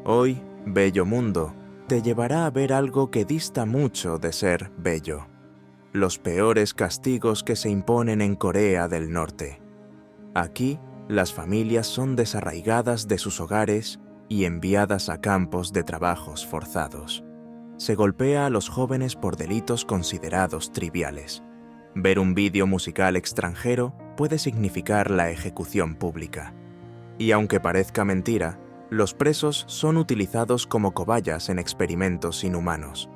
Hoy, Bello Mundo, te llevará a ver algo que dista mucho de ser bello. Los peores castigos que se imponen en Corea del Norte. Aquí, las familias son desarraigadas de sus hogares y enviadas a campos de trabajos forzados. Se golpea a los jóvenes por delitos considerados triviales. Ver un vídeo musical extranjero puede significar la ejecución pública. Y aunque parezca mentira, los presos son utilizados como cobayas en experimentos inhumanos.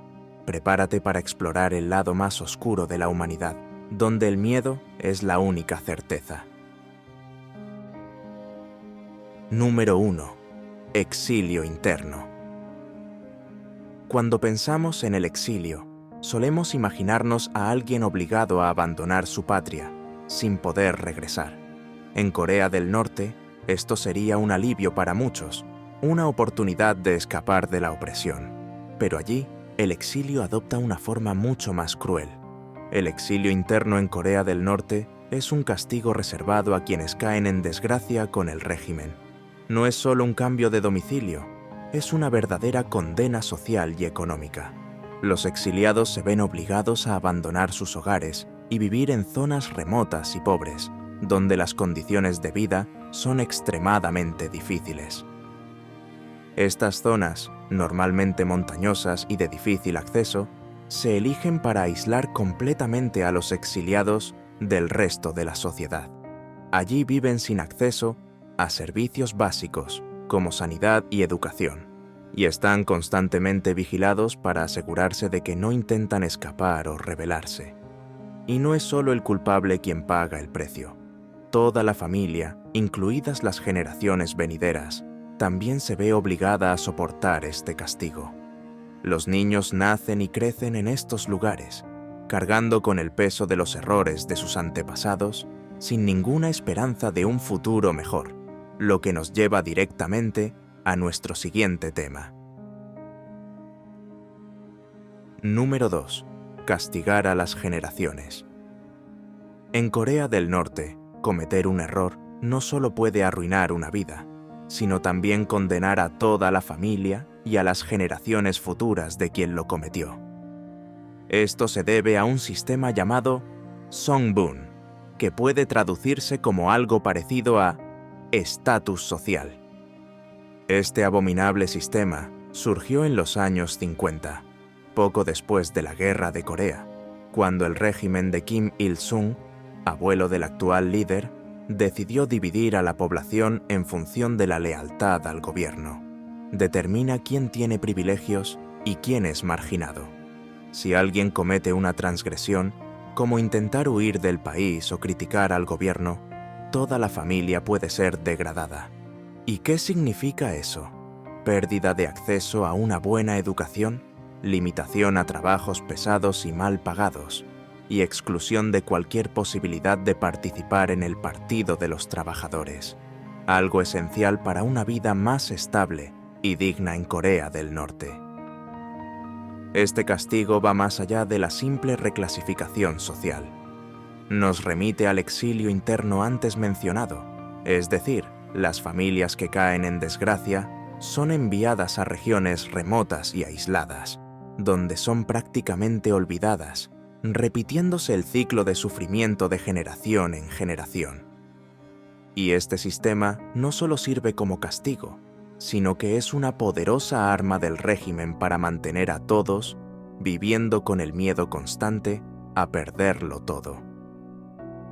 Prepárate para explorar el lado más oscuro de la humanidad, donde el miedo es la única certeza. Número 1. Exilio interno. Cuando pensamos en el exilio, solemos imaginarnos a alguien obligado a abandonar su patria, sin poder regresar. En Corea del Norte, esto sería un alivio para muchos, una oportunidad de escapar de la opresión. Pero allí, el exilio adopta una forma mucho más cruel. El exilio interno en Corea del Norte es un castigo reservado a quienes caen en desgracia con el régimen. No es solo un cambio de domicilio, es una verdadera condena social y económica. Los exiliados se ven obligados a abandonar sus hogares y vivir en zonas remotas y pobres, donde las condiciones de vida son extremadamente difíciles. Estas zonas, normalmente montañosas y de difícil acceso, se eligen para aislar completamente a los exiliados del resto de la sociedad. Allí viven sin acceso a servicios básicos, como sanidad y educación, y están constantemente vigilados para asegurarse de que no intentan escapar o rebelarse. Y no es solo el culpable quien paga el precio. Toda la familia, incluidas las generaciones venideras, también se ve obligada a soportar este castigo. Los niños nacen y crecen en estos lugares, cargando con el peso de los errores de sus antepasados, sin ninguna esperanza de un futuro mejor, lo que nos lleva directamente a nuestro siguiente tema. Número 2. Castigar a las generaciones. En Corea del Norte, cometer un error no solo puede arruinar una vida, sino también condenar a toda la familia y a las generaciones futuras de quien lo cometió. Esto se debe a un sistema llamado Songbun, que puede traducirse como algo parecido a estatus social. Este abominable sistema surgió en los años 50, poco después de la Guerra de Corea, cuando el régimen de Kim Il-sung, abuelo del actual líder, decidió dividir a la población en función de la lealtad al gobierno. Determina quién tiene privilegios y quién es marginado. Si alguien comete una transgresión, como intentar huir del país o criticar al gobierno, toda la familia puede ser degradada. ¿Y qué significa eso? Pérdida de acceso a una buena educación, limitación a trabajos pesados y mal pagados, y exclusión de cualquier posibilidad de participar en el Partido de los Trabajadores, algo esencial para una vida más estable y digna en Corea del Norte. Este castigo va más allá de la simple reclasificación social. Nos remite al exilio interno antes mencionado, es decir, las familias que caen en desgracia son enviadas a regiones remotas y aisladas, donde son prácticamente olvidadas, repitiéndose el ciclo de sufrimiento de generación en generación. Y este sistema no solo sirve como castigo, sino que es una poderosa arma del régimen para mantener a todos viviendo con el miedo constante a perderlo todo.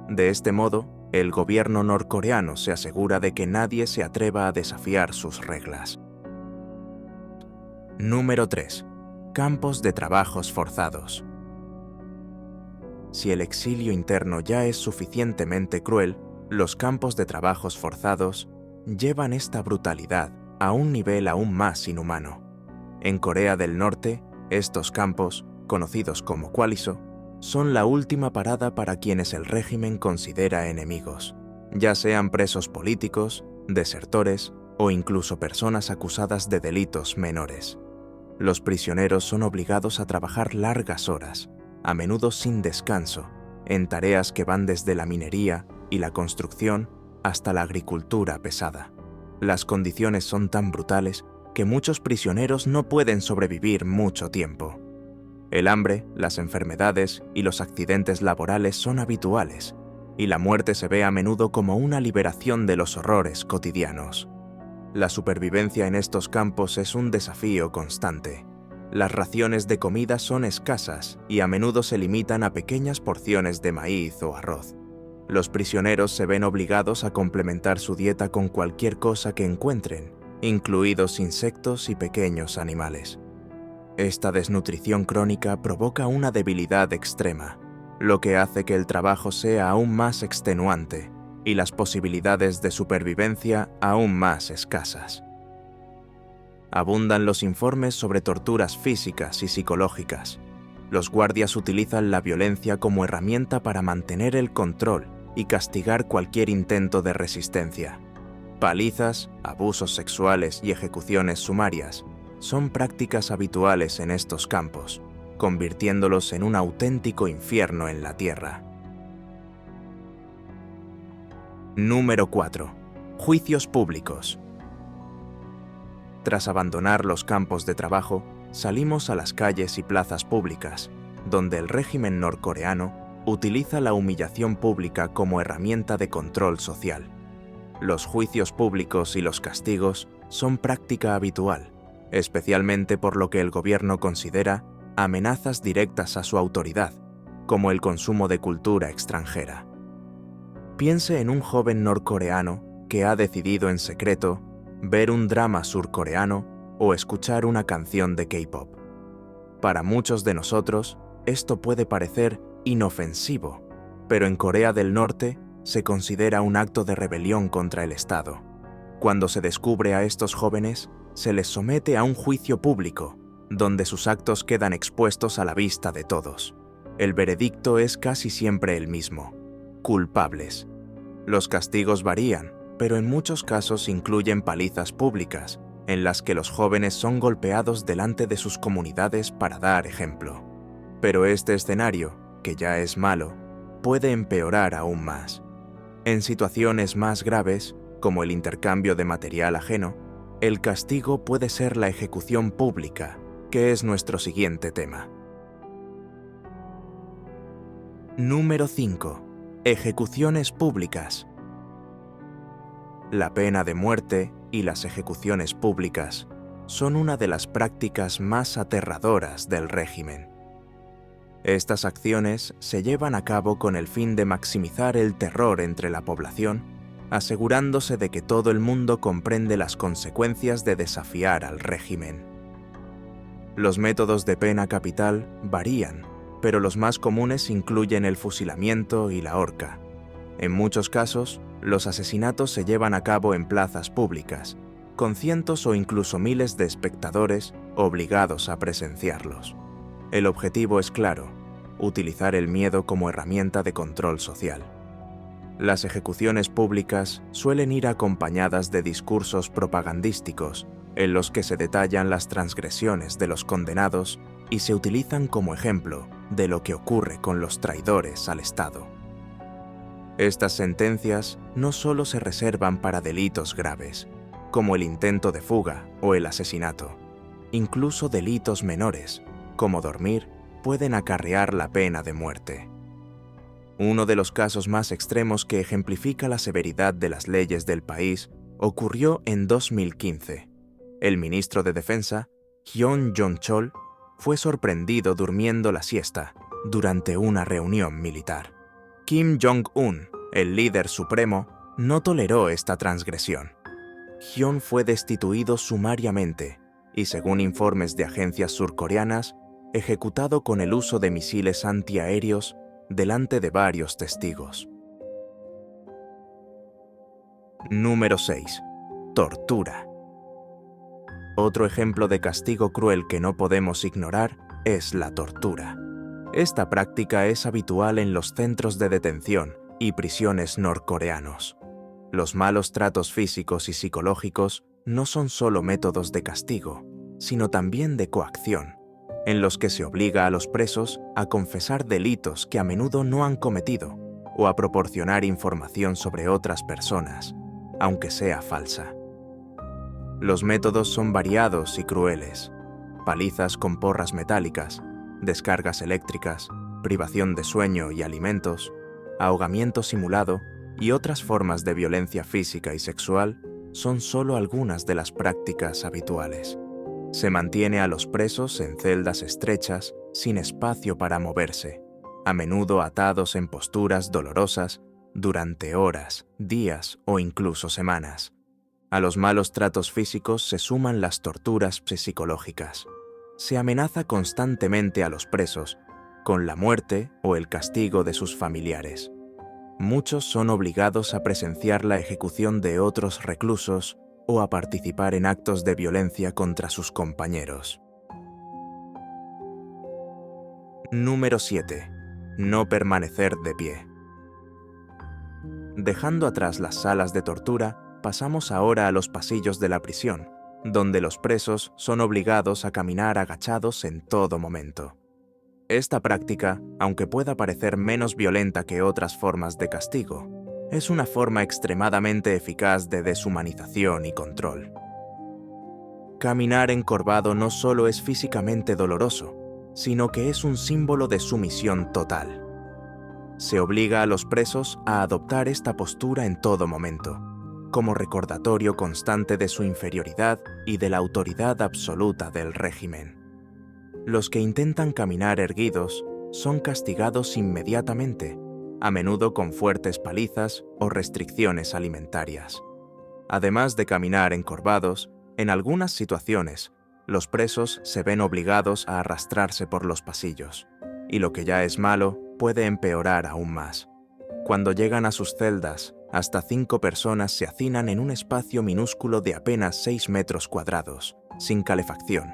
De este modo, el gobierno norcoreano se asegura de que nadie se atreva a desafiar sus reglas. Número 3. Campos de trabajos forzados. Si el exilio interno ya es suficientemente cruel, los campos de trabajos forzados llevan esta brutalidad a un nivel aún más inhumano. En Corea del Norte, estos campos, conocidos como Kwaliso, son la última parada para quienes el régimen considera enemigos, ya sean presos políticos, desertores o incluso personas acusadas de delitos menores. Los prisioneros son obligados a trabajar largas horas, a menudo sin descanso, en tareas que van desde la minería y la construcción hasta la agricultura pesada. Las condiciones son tan brutales que muchos prisioneros no pueden sobrevivir mucho tiempo. El hambre, las enfermedades y los accidentes laborales son habituales, y la muerte se ve a menudo como una liberación de los horrores cotidianos. La supervivencia en estos campos es un desafío constante. Las raciones de comida son escasas y a menudo se limitan a pequeñas porciones de maíz o arroz. Los prisioneros se ven obligados a complementar su dieta con cualquier cosa que encuentren, incluidos insectos y pequeños animales. Esta desnutrición crónica provoca una debilidad extrema, lo que hace que el trabajo sea aún más extenuante y las posibilidades de supervivencia aún más escasas. Abundan los informes sobre torturas físicas y psicológicas. Los guardias utilizan la violencia como herramienta para mantener el control y castigar cualquier intento de resistencia. Palizas, abusos sexuales y ejecuciones sumarias son prácticas habituales en estos campos, convirtiéndolos en un auténtico infierno en la tierra. Número 4. Juicios públicos. Tras abandonar los campos de trabajo, salimos a las calles y plazas públicas, donde el régimen norcoreano utiliza la humillación pública como herramienta de control social. Los juicios públicos y los castigos son práctica habitual, especialmente por lo que el gobierno considera amenazas directas a su autoridad, como el consumo de cultura extranjera. Piense en un joven norcoreano que ha decidido en secreto ver un drama surcoreano o escuchar una canción de K-pop. Para muchos de nosotros, esto puede parecer inofensivo, pero en Corea del Norte se considera un acto de rebelión contra el Estado. Cuando se descubre a estos jóvenes, se les somete a un juicio público, donde sus actos quedan expuestos a la vista de todos. El veredicto es casi siempre el mismo: culpables. Los castigos varían, pero en muchos casos incluyen palizas públicas, en las que los jóvenes son golpeados delante de sus comunidades para dar ejemplo. Pero este escenario, que ya es malo, puede empeorar aún más. En situaciones más graves, como el intercambio de material ajeno, el castigo puede ser la ejecución pública, que es nuestro siguiente tema. Número 5. Ejecuciones públicas. La pena de muerte y las ejecuciones públicas son una de las prácticas más aterradoras del régimen. Estas acciones se llevan a cabo con el fin de maximizar el terror entre la población, asegurándose de que todo el mundo comprende las consecuencias de desafiar al régimen. Los métodos de pena capital varían, pero los más comunes incluyen el fusilamiento y la horca. En muchos casos, los asesinatos se llevan a cabo en plazas públicas, con cientos o incluso miles de espectadores obligados a presenciarlos. El objetivo es claro: utilizar el miedo como herramienta de control social. Las ejecuciones públicas suelen ir acompañadas de discursos propagandísticos en los que se detallan las transgresiones de los condenados y se utilizan como ejemplo de lo que ocurre con los traidores al Estado. Estas sentencias no solo se reservan para delitos graves, como el intento de fuga o el asesinato. Incluso delitos menores, como dormir, pueden acarrear la pena de muerte. Uno de los casos más extremos que ejemplifica la severidad de las leyes del país ocurrió en 2015. El ministro de Defensa, Hyun Jong-chol, fue sorprendido durmiendo la siesta durante una reunión militar. Kim Jong-un, el líder supremo, no toleró esta transgresión. Hyun fue destituido sumariamente y, según informes de agencias surcoreanas, ejecutado con el uso de misiles antiaéreos delante de varios testigos. Número 6. Tortura. Otro ejemplo de castigo cruel que no podemos ignorar es la tortura. Esta práctica es habitual en los centros de detención y prisiones norcoreanos. Los malos tratos físicos y psicológicos no son solo métodos de castigo, sino también de coacción, en los que se obliga a los presos a confesar delitos que a menudo no han cometido o a proporcionar información sobre otras personas, aunque sea falsa. Los métodos son variados y crueles: palizas con porras metálicas, descargas eléctricas, privación de sueño y alimentos, ahogamiento simulado y otras formas de violencia física y sexual son solo algunas de las prácticas habituales. Se mantiene a los presos en celdas estrechas, sin espacio para moverse, a menudo atados en posturas dolorosas durante horas, días o incluso semanas. A los malos tratos físicos se suman las torturas psicológicas. Se amenaza constantemente a los presos con la muerte o el castigo de sus familiares. Muchos son obligados a presenciar la ejecución de otros reclusos o a participar en actos de violencia contra sus compañeros. Número 7. No permanecer de pie. Dejando atrás las salas de tortura, pasamos ahora a los pasillos de la prisión, donde los presos son obligados a caminar agachados en todo momento. Esta práctica, aunque pueda parecer menos violenta que otras formas de castigo, es una forma extremadamente eficaz de deshumanización y control. Caminar encorvado no solo es físicamente doloroso, sino que es un símbolo de sumisión total. Se obliga a los presos a adoptar esta postura en todo momento, como recordatorio constante de su inferioridad y de la autoridad absoluta del régimen. Los que intentan caminar erguidos son castigados inmediatamente, a menudo con fuertes palizas o restricciones alimentarias. Además de caminar encorvados, en algunas situaciones, los presos se ven obligados a arrastrarse por los pasillos, y lo que ya es malo puede empeorar aún más. Cuando llegan a sus celdas, hasta 5 personas se hacinan en un espacio minúsculo de apenas 6 metros cuadrados, sin calefacción.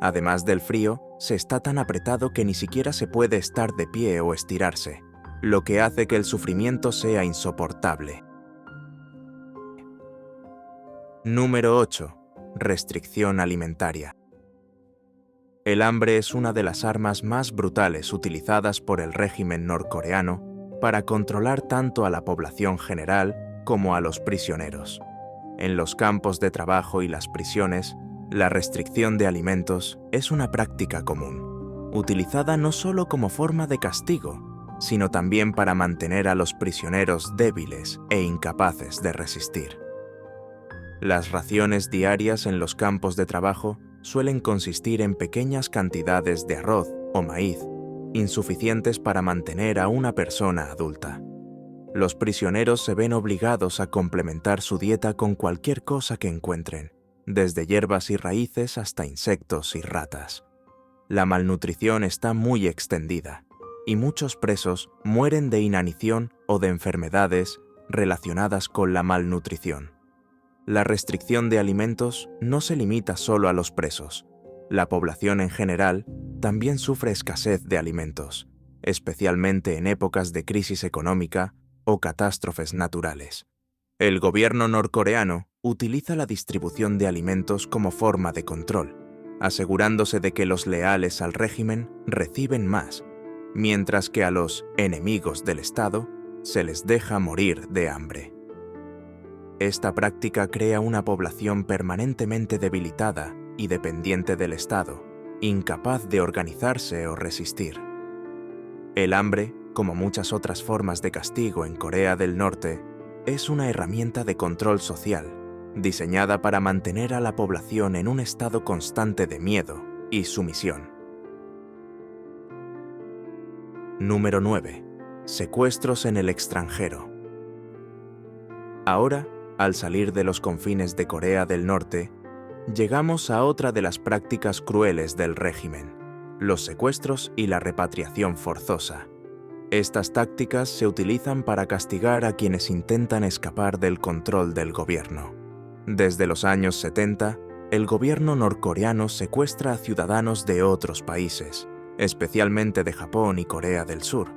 Además del frío, se está tan apretado que ni siquiera se puede estar de pie o estirarse, lo que hace que el sufrimiento sea insoportable. Número 8. Restricción alimentaria. El hambre es una de las armas más brutales utilizadas por el régimen norcoreano para controlar tanto a la población general como a los prisioneros. En los campos de trabajo y las prisiones, la restricción de alimentos es una práctica común, utilizada no solo como forma de castigo, sino también para mantener a los prisioneros débiles e incapaces de resistir. Las raciones diarias en los campos de trabajo suelen consistir en pequeñas cantidades de arroz o maíz, insuficientes para mantener a una persona adulta. Los prisioneros se ven obligados a complementar su dieta con cualquier cosa que encuentren, desde hierbas y raíces hasta insectos y ratas. La malnutrición está muy extendida, y muchos presos mueren de inanición o de enfermedades relacionadas con la malnutrición. La restricción de alimentos no se limita solo a los presos. La población en general también sufre escasez de alimentos, especialmente en épocas de crisis económica o catástrofes naturales. El gobierno norcoreano utiliza la distribución de alimentos como forma de control, asegurándose de que los leales al régimen reciben más, mientras que a los enemigos del Estado se les deja morir de hambre. Esta práctica crea una población permanentemente debilitada y dependiente del Estado, incapaz de organizarse o resistir. El hambre, como muchas otras formas de castigo en Corea del Norte, es una herramienta de control social, diseñada para mantener a la población en un estado constante de miedo y sumisión. Número 9. Secuestros en el extranjero. Ahora, al salir de los confines de Corea del Norte, llegamos a otra de las prácticas crueles del régimen: los secuestros y la repatriación forzosa. Estas tácticas se utilizan para castigar a quienes intentan escapar del control del gobierno. Desde los años 70, el gobierno norcoreano secuestra a ciudadanos de otros países, especialmente de Japón y Corea del Sur,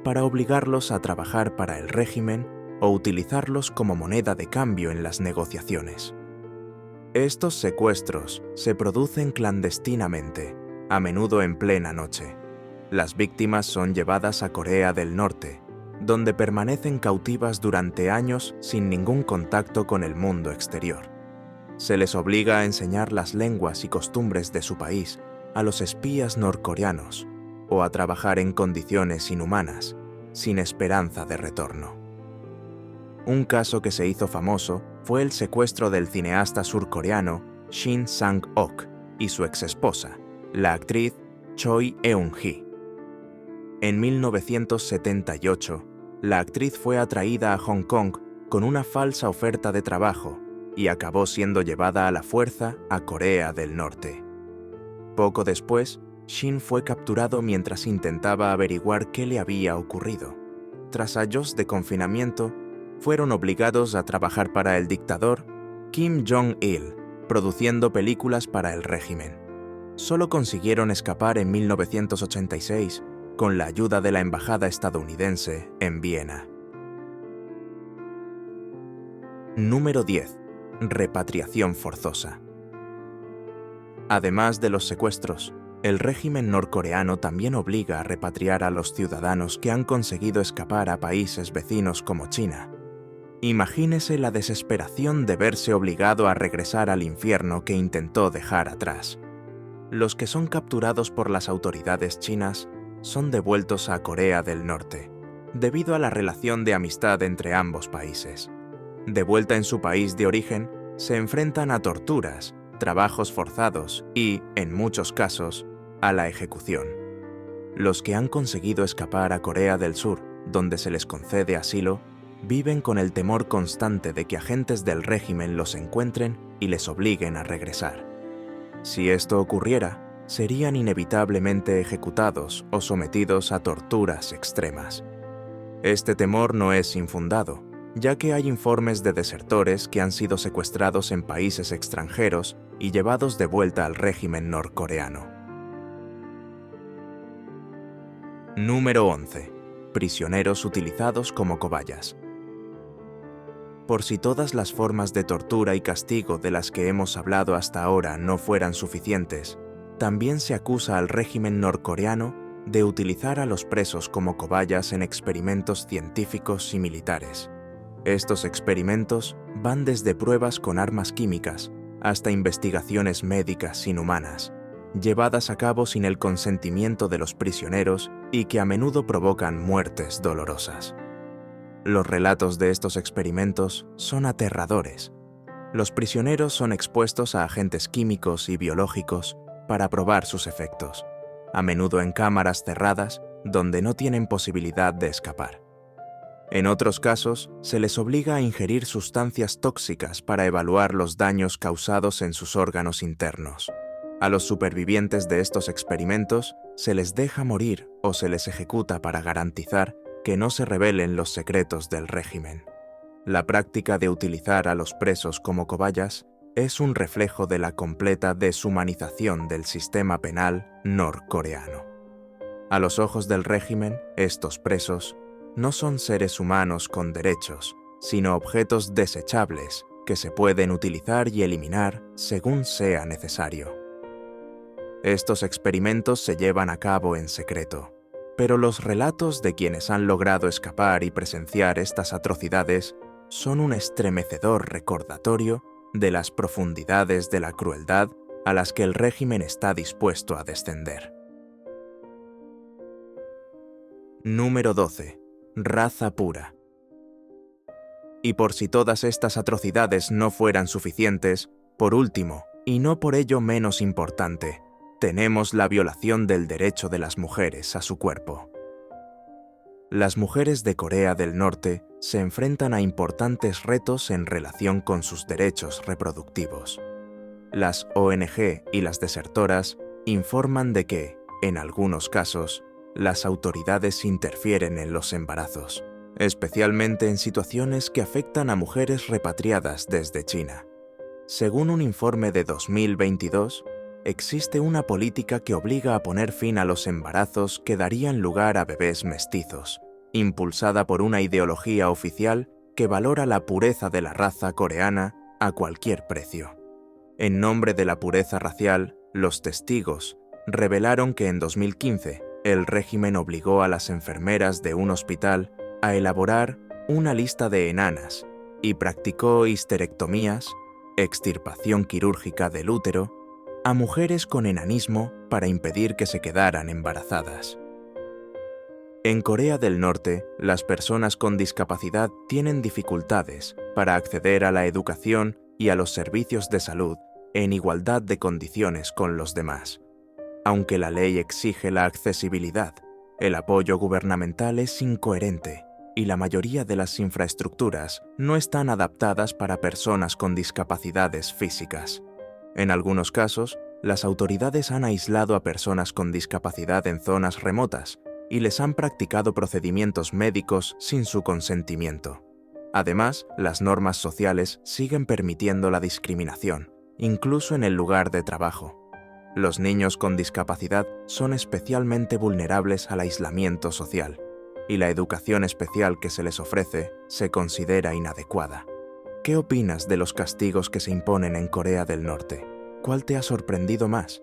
para obligarlos a trabajar para el régimen o utilizarlos como moneda de cambio en las negociaciones. Estos secuestros se producen clandestinamente, a menudo en plena noche. Las víctimas son llevadas a Corea del Norte, donde permanecen cautivas durante años sin ningún contacto con el mundo exterior. Se les obliga a enseñar las lenguas y costumbres de su país a los espías norcoreanos o a trabajar en condiciones inhumanas, sin esperanza de retorno. Un caso que se hizo famoso fue el secuestro del cineasta surcoreano Shin Sang-ok y su exesposa, la actriz Choi Eun-hee. En 1978, la actriz fue atraída a Hong Kong con una falsa oferta de trabajo y acabó siendo llevada a la fuerza a Corea del Norte. Poco después, Shin fue capturado mientras intentaba averiguar qué le había ocurrido. Tras años de confinamiento, fueron obligados a trabajar para el dictador Kim Jong-il, produciendo películas para el régimen. Solo consiguieron escapar en 1986 con la ayuda de la embajada estadounidense en Viena. Número 10. Repatriación forzosa. Además de los secuestros, el régimen norcoreano también obliga a repatriar a los ciudadanos que han conseguido escapar a países vecinos como China. Imagínese la desesperación de verse obligado a regresar al infierno que intentó dejar atrás. Los que son capturados por las autoridades chinas son devueltos a Corea del Norte, debido a la relación de amistad entre ambos países. De vuelta en su país de origen, se enfrentan a torturas, trabajos forzados y, en muchos casos, a la ejecución. Los que han conseguido escapar a Corea del Sur, donde se les concede asilo, viven con el temor constante de que agentes del régimen los encuentren y les obliguen a regresar. Si esto ocurriera, serían inevitablemente ejecutados o sometidos a torturas extremas. Este temor no es infundado, ya que hay informes de desertores que han sido secuestrados en países extranjeros y llevados de vuelta al régimen norcoreano. Número 11. Prisioneros utilizados como cobayas. Por si todas las formas de tortura y castigo de las que hemos hablado hasta ahora no fueran suficientes, también se acusa al régimen norcoreano de utilizar a los presos como cobayas en experimentos científicos y militares. Estos experimentos van desde pruebas con armas químicas hasta investigaciones médicas inhumanas, llevadas a cabo sin el consentimiento de los prisioneros y que a menudo provocan muertes dolorosas. Los relatos de estos experimentos son aterradores. Los prisioneros son expuestos a agentes químicos y biológicos para probar sus efectos, a menudo en cámaras cerradas donde no tienen posibilidad de escapar. En otros casos, se les obliga a ingerir sustancias tóxicas para evaluar los daños causados en sus órganos internos. A los supervivientes de estos experimentos se les deja morir o se les ejecuta para garantizar que no se revelen los secretos del régimen. La práctica de utilizar a los presos como cobayas es un reflejo de la completa deshumanización del sistema penal norcoreano. A los ojos del régimen, estos presos no son seres humanos con derechos, sino objetos desechables que se pueden utilizar y eliminar según sea necesario. Estos experimentos se llevan a cabo en secreto, pero los relatos de quienes han logrado escapar y presenciar estas atrocidades son un estremecedor recordatorio de las profundidades de la crueldad a las que el régimen está dispuesto a descender. Número 12. Raza pura. Y por si todas estas atrocidades no fueran suficientes, por último, y no por ello menos importante, tenemos la violación del derecho de las mujeres a su cuerpo. Las mujeres de Corea del Norte se enfrentan a importantes retos en relación con sus derechos reproductivos. Las ONG y las desertoras informan de que, en algunos casos, las autoridades interfieren en los embarazos, especialmente en situaciones que afectan a mujeres repatriadas desde China. Según un informe de 2022, existe una política que obliga a poner fin a los embarazos que darían lugar a bebés mestizos, impulsada por una ideología oficial que valora la pureza de la raza coreana a cualquier precio. En nombre de la pureza racial, los testigos revelaron que en 2015 el régimen obligó a las enfermeras de un hospital a elaborar una lista de enanas y practicó histerectomías extirpación quirúrgica del útero, a mujeres con enanismo para impedir que se quedaran embarazadas. En Corea del Norte, las personas con discapacidad tienen dificultades para acceder a la educación y a los servicios de salud en igualdad de condiciones con los demás. Aunque la ley exige la accesibilidad, el apoyo gubernamental es incoherente y la mayoría de las infraestructuras no están adaptadas para personas con discapacidades físicas. En algunos casos, las autoridades han aislado a personas con discapacidad en zonas remotas y les han practicado procedimientos médicos sin su consentimiento. Además, las normas sociales siguen permitiendo la discriminación, incluso en el lugar de trabajo. Los niños con discapacidad son especialmente vulnerables al aislamiento social, y la educación especial que se les ofrece se considera inadecuada. ¿Qué opinas de los castigos que se imponen en Corea del Norte? ¿Cuál te ha sorprendido más?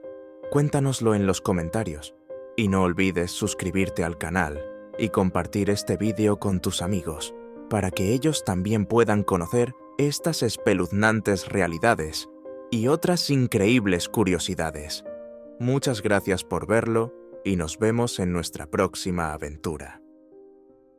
Cuéntanoslo en los comentarios. Y no olvides suscribirte al canal y compartir este vídeo con tus amigos, para que ellos también puedan conocer estas espeluznantes realidades y otras increíbles curiosidades. Muchas gracias por verlo y nos vemos en nuestra próxima aventura.